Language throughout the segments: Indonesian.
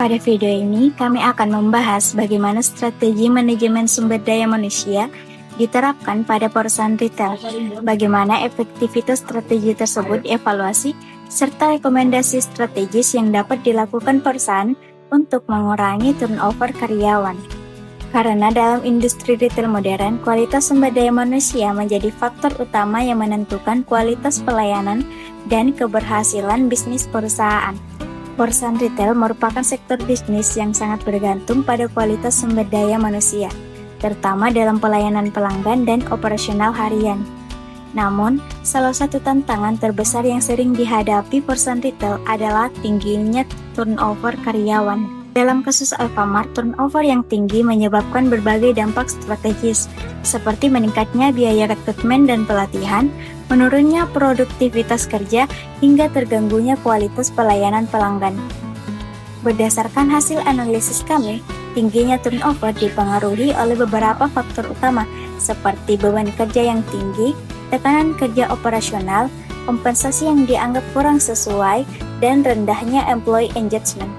Pada video ini, kami akan membahas bagaimana strategi manajemen sumber daya manusia diterapkan pada perusahaan retail, bagaimana efektivitas strategi tersebut dievaluasi, serta rekomendasi strategis yang dapat dilakukan perusahaan untuk mengurangi turnover karyawan. Karena dalam industri retail modern, kualitas sumber daya manusia menjadi faktor utama yang menentukan kualitas pelayanan dan keberhasilan bisnis perusahaan. Perusahaan retail merupakan sektor bisnis yang sangat bergantung pada kualitas sumber daya manusia, terutama dalam pelayanan pelanggan dan operasional harian. Namun, salah satu tantangan terbesar yang sering dihadapi perusahaan retail adalah tingginya turnover karyawan. Dalam kasus Alfamart, turnover yang tinggi menyebabkan berbagai dampak strategis, seperti meningkatnya biaya rekrutmen dan pelatihan, menurunnya produktivitas kerja, hingga terganggunya kualitas pelayanan pelanggan. Berdasarkan hasil analisis kami, tingginya turnover dipengaruhi oleh beberapa faktor utama, seperti beban kerja yang tinggi, tekanan kerja operasional, kompensasi yang dianggap kurang sesuai, dan rendahnya employee engagement.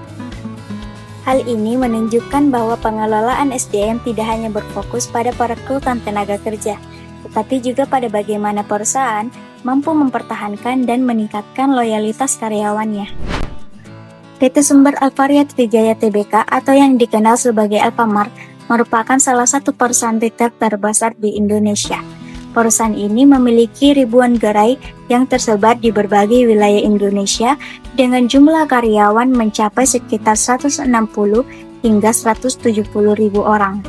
Hal ini menunjukkan bahwa pengelolaan SDM tidak hanya berfokus pada perekrutan tenaga kerja, tetapi juga pada bagaimana perusahaan mampu mempertahankan dan meningkatkan loyalitas karyawannya. PT Sumber Alvaria Trijaya Tbk atau yang dikenal sebagai Alfamart merupakan salah satu perusahaan retail terbesar di Indonesia. Perusahaan ini memiliki ribuan gerai yang tersebar di berbagai wilayah Indonesia dengan jumlah karyawan mencapai sekitar 160 hingga 170 ribu orang.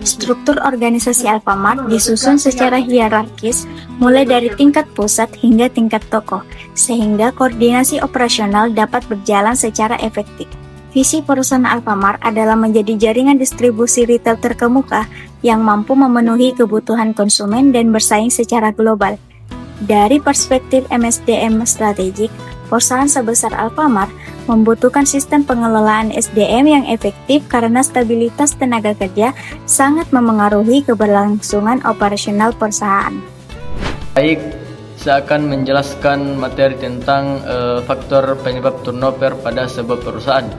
Struktur organisasi Alfamart disusun secara hierarkis mulai dari tingkat pusat hingga tingkat toko, sehingga koordinasi operasional dapat berjalan secara efektif. Visi perusahaan Alfamart adalah menjadi jaringan distribusi retail terkemuka yang mampu memenuhi kebutuhan konsumen dan bersaing secara global. Dari perspektif MSDM strategik, perusahaan sebesar Alfamart membutuhkan sistem pengelolaan SDM yang efektif karena stabilitas tenaga kerja sangat memengaruhi keberlangsungan operasional perusahaan. Baik, saya akan menjelaskan materi tentang faktor penyebab turnover pada sebuah perusahaan.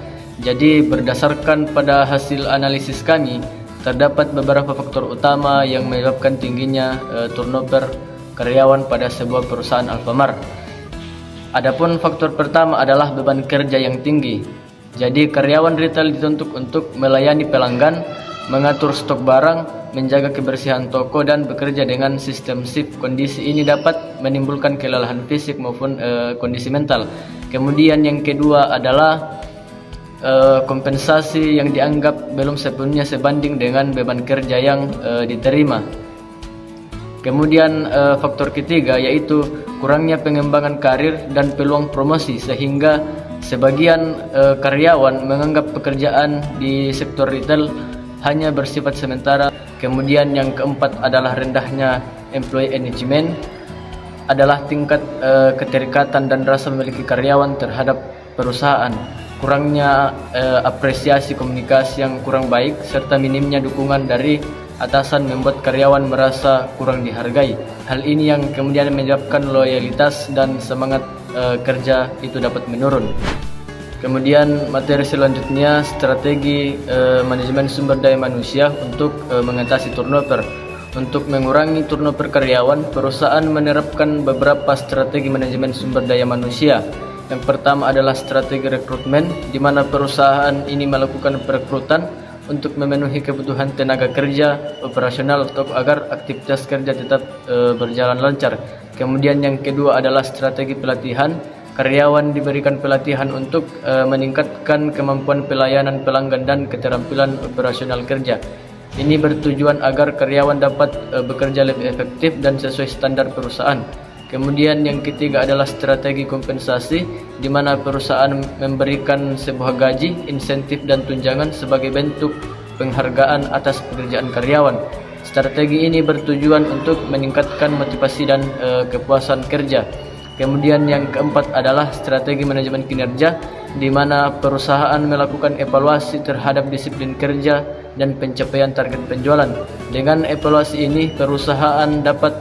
Jadi berdasarkan pada hasil analisis kami, terdapat beberapa faktor utama yang menyebabkan tingginya turnover karyawan pada sebuah perusahaan Alfamart. Adapun faktor pertama adalah beban kerja yang tinggi. Jadi karyawan retail dituntut untuk melayani pelanggan, mengatur stok barang, menjaga kebersihan toko, dan bekerja dengan sistem shift. Kondisi ini dapat menimbulkan kelelahan fisik maupun kondisi mental. Kemudian yang kedua adalah kompensasi yang dianggap belum sepenuhnya sebanding dengan beban kerja yang diterima. Kemudian faktor ketiga yaitu kurangnya pengembangan karir dan peluang promosi, sehingga sebagian karyawan menganggap pekerjaan di sektor retail hanya bersifat sementara. Kemudian yang keempat adalah rendahnya employee engagement, adalah tingkat keterikatan dan rasa memiliki karyawan terhadap perusahaan. Kurangnya apresiasi komunikasi yang kurang baik serta minimnya dukungan dari atasan membuat karyawan merasa kurang dihargai. Hal ini yang kemudian menyebabkan loyalitas dan semangat kerja itu dapat menurun. Kemudian materi selanjutnya, strategi manajemen sumber daya manusia untuk mengatasi turnover. Untuk mengurangi turnover karyawan, perusahaan menerapkan beberapa strategi manajemen sumber daya manusia. Yang pertama adalah strategi rekrutmen, di mana perusahaan ini melakukan perekrutan untuk memenuhi kebutuhan tenaga kerja operasional agar aktivitas kerja tetap berjalan lancar. Kemudian yang kedua adalah strategi pelatihan. Karyawan diberikan pelatihan untuk meningkatkan kemampuan pelayanan pelanggan dan keterampilan operasional kerja. Ini bertujuan agar karyawan dapat bekerja lebih efektif dan sesuai standar perusahaan. Kemudian yang ketiga adalah strategi kompensasi, di mana perusahaan memberikan sebuah gaji, insentif, dan tunjangan sebagai bentuk penghargaan atas pekerjaan karyawan. Strategi ini bertujuan untuk meningkatkan motivasi dan kepuasan kerja. Kemudian yang keempat adalah strategi manajemen kinerja, di mana perusahaan melakukan evaluasi terhadap disiplin kerja dan pencapaian target penjualan. Dengan evaluasi ini, perusahaan dapat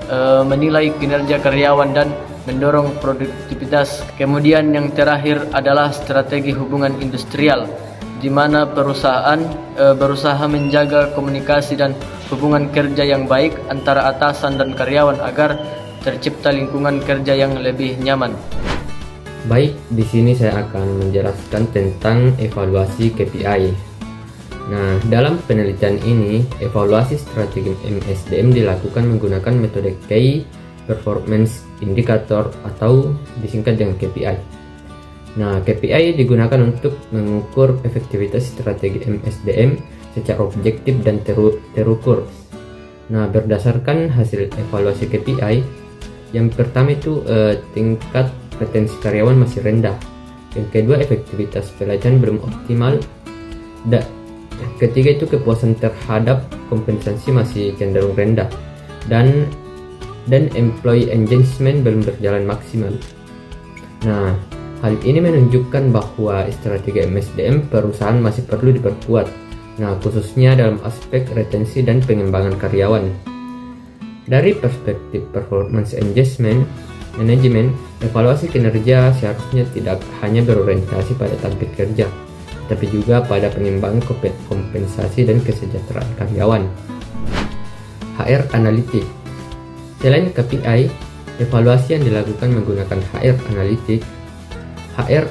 menilai kinerja karyawan dan mendorong produktivitas. Kemudian yang terakhir adalah strategi hubungan industrial, di mana perusahaan berusaha menjaga komunikasi dan hubungan kerja yang baik antara atasan dan karyawan agar tercipta lingkungan kerja yang lebih nyaman. Baik, di sini saya akan menjelaskan tentang evaluasi KPI. Nah, dalam penelitian ini, evaluasi strategi MSDM dilakukan menggunakan metode Key Performance Indicator atau disingkat dengan KPI. Nah, KPI digunakan untuk mengukur efektivitas strategi MSDM secara objektif dan terukur. Nah, berdasarkan hasil evaluasi KPI, yang pertama itu tingkat retensi karyawan masih rendah. Yang kedua, efektivitas pelayanan belum optimal. Ketiga itu kepuasan terhadap kompensasi masih cenderung rendah. Dan employee engagement belum berjalan maksimal. Nah, hal ini menunjukkan bahwa strategi MSDM perusahaan masih perlu diperkuat. Nah, khususnya dalam aspek retensi dan pengembangan karyawan. Dari perspektif performance engagement manajemen, evaluasi kinerja seharusnya tidak hanya berorientasi pada target kerja, tapi juga pada pengembangan kompensasi dan kesejahteraan karyawan. HR Analytic. Selain KPI, evaluasi yang dilakukan menggunakan HR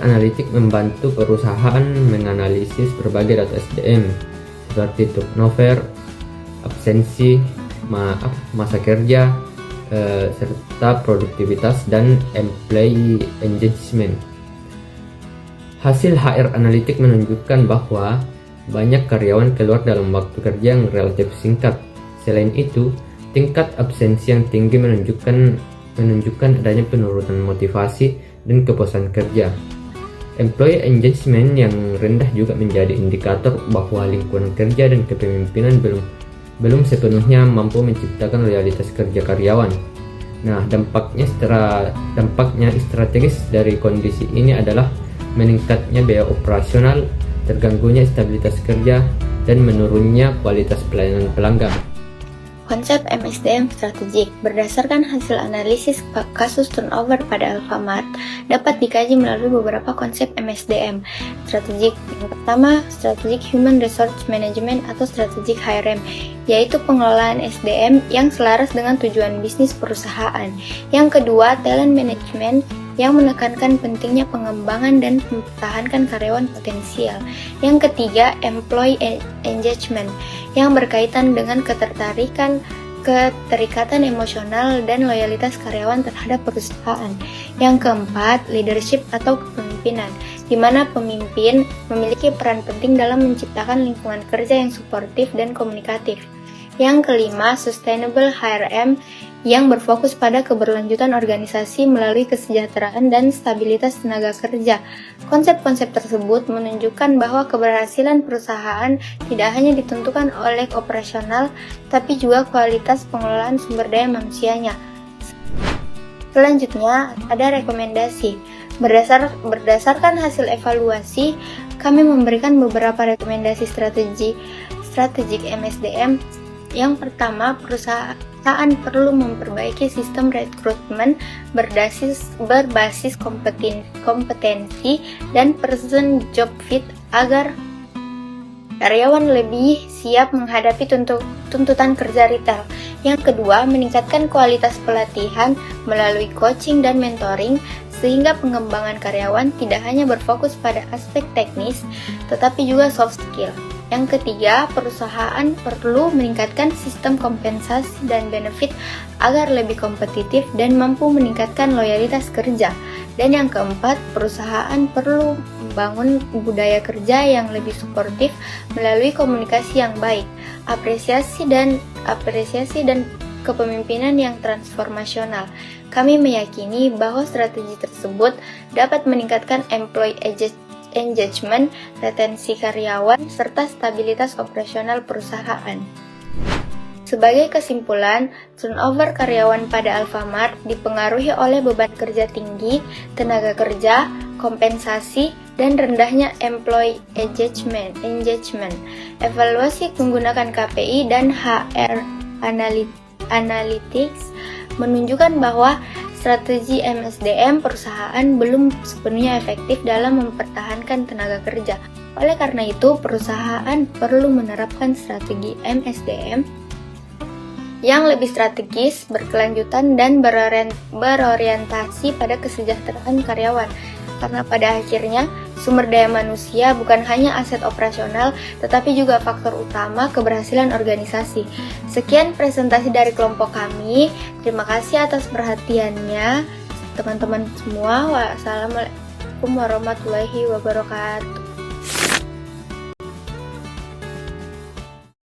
Analytic membantu perusahaan menganalisis berbagai data SDM seperti turnover, absensi, masa kerja, serta produktivitas dan employee engagement. Hasil HR Analytic menunjukkan bahwa banyak karyawan keluar dalam waktu kerja yang relatif singkat. Selain itu, tingkat absensi yang tinggi menunjukkan adanya penurunan motivasi dan kepuasan kerja. Employee engagement yang rendah juga menjadi indikator bahwa lingkungan kerja dan kepemimpinan belum sepenuhnya mampu menciptakan loyalitas kerja karyawan. Nah, dampaknya strategis dari kondisi ini adalah meningkatnya biaya operasional, terganggunya stabilitas kerja, dan menurunnya kualitas pelayanan pelanggan. Konsep MSDM strategik berdasarkan hasil analisis kasus turnover pada Alfamart dapat dikaji melalui beberapa konsep MSDM strategik. Yang pertama, Strategic Human Resource Management atau Strategic HRM, yaitu pengelolaan SDM yang selaras dengan tujuan bisnis perusahaan. Yang kedua, Talent Management yang menekankan pentingnya pengembangan dan mempertahankan karyawan potensial. Yang ketiga, Employee Engagement yang berkaitan dengan keterikatan emosional dan loyalitas karyawan terhadap perusahaan. Yang keempat, Leadership atau kepemimpinan, di mana pemimpin memiliki peran penting dalam menciptakan lingkungan kerja yang suportif dan komunikatif. Yang kelima, Sustainable HRM yang berfokus pada keberlanjutan organisasi melalui kesejahteraan dan stabilitas tenaga kerja. Konsep-konsep tersebut menunjukkan bahwa keberhasilan perusahaan tidak hanya ditentukan oleh operasional, tapi juga kualitas pengelolaan sumber daya manusianya. Selanjutnya, ada rekomendasi. Berdasarkan hasil evaluasi, kami memberikan beberapa rekomendasi strategik MSDM. Yang pertama, perusahaan perlu memperbaiki sistem rekrutmen berbasis kompetensi dan person job fit agar karyawan lebih siap menghadapi tuntutan kerja retail. Yang kedua, meningkatkan kualitas pelatihan melalui coaching dan mentoring sehingga pengembangan karyawan tidak hanya berfokus pada aspek teknis tetapi juga soft skill. Yang ketiga, perusahaan perlu meningkatkan sistem kompensasi dan benefit agar lebih kompetitif dan mampu meningkatkan loyalitas kerja. Dan yang keempat, perusahaan perlu membangun budaya kerja yang lebih suportif melalui komunikasi yang baik, apresiasi dan kepemimpinan yang transformasional. Kami meyakini bahwa strategi tersebut dapat meningkatkan employee engagement, retensi karyawan, serta stabilitas operasional perusahaan. Sebagai kesimpulan, turnover karyawan pada Alfamart dipengaruhi oleh beban kerja tinggi, tenaga kerja, kompensasi, dan rendahnya employee engagement. Evaluasi menggunakan KPI dan HR Analytics menunjukkan bahwa strategi MSDM perusahaan belum sepenuhnya efektif dalam mempertahankan tenaga kerja. Oleh karena itu, perusahaan perlu menerapkan strategi MSDM yang lebih strategis, berkelanjutan, dan berorientasi pada kesejahteraan karyawan. Karena pada akhirnya, sumber daya manusia bukan hanya aset operasional, tetapi juga faktor utama keberhasilan organisasi. Sekian presentasi dari kelompok kami. Terima kasih atas perhatiannya, teman-teman semua. Wassalamualaikum warahmatullahi wabarakatuh.